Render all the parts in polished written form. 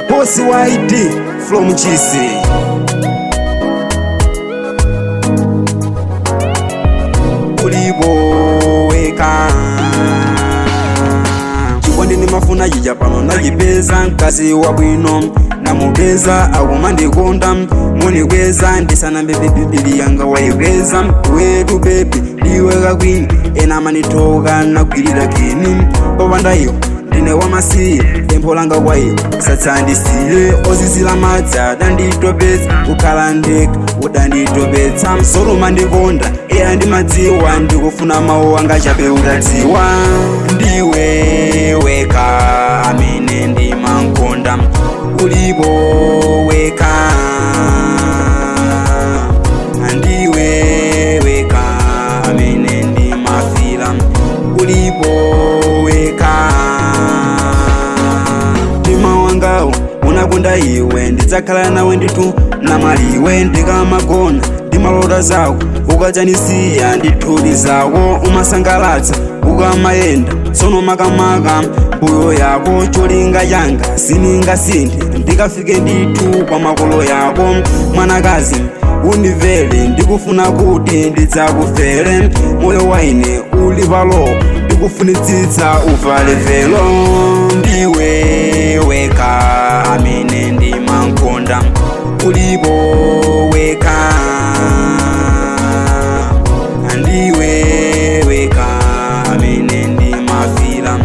Boss YD from GC. Uliboweka chikondi ni mafuna jija pano najipeza nkasi wa bwino namupeza akumandikonda munikweza ndisana bebebibili yanga wayikweza wetu bebi liweka kwini ena manitoka nakwilira kini papandayo ndine wamasiye tempo langa kwayo satsandisiye ozizila madza danditopetsa kukhala ndeka udanditopetsa msolo mandikonda eya ndimadziwa ndikufuna mawu anga chabe utadziwa ndiwe weka amene ndimankonda uliboweka ndiwe weka amene ndimafila uliboweka mtima wangawo unakonda iwe ndidzakhala nawe nditu namaliwe ndikamagona ndimalota zako ukadzanisiya ndithuli zako umasangalatsa ukamayenda tsono makamaka mbuyo yako cholinga changa siningasinthe ndikafike ndithu kwa makolo yako mwanakazi undivele ndikufuna kuti ndidzakufere moyo waine uli palo ndikufunitsitsa uvale velo ndiwe weka amene ndimankonda uliboweka ndiwe weka amene ndimafila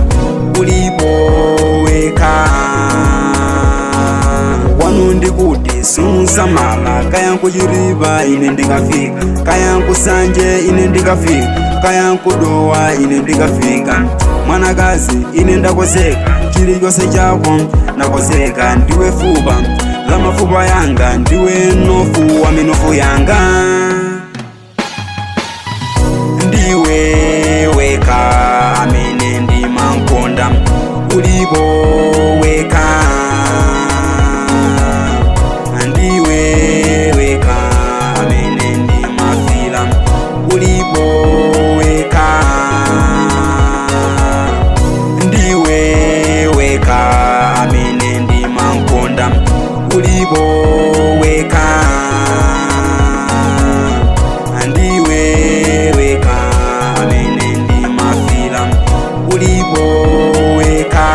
uliboweka wanu ndikuti simusamala kayankuchiripa ine ndikafika kayankusanje ine ndikafika kayankudowa ine ndikafika mwanakazi ine ndakozeka chilichonse chako ndakozeka ndiwe fupa la mafupa yanga ndiwe nofu wa minofu yanga ndiwe weka amene ndimankonda uliboweka ndiwe weka amene ndimafila uliboweka ndiwe weka amene ndimankonda uliboweka ndiwe weka amene ndimafila uliboweka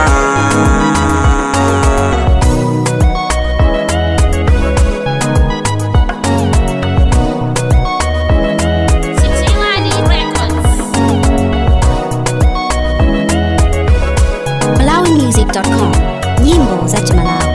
MalawiMusic.com, nyimbo za Malawi.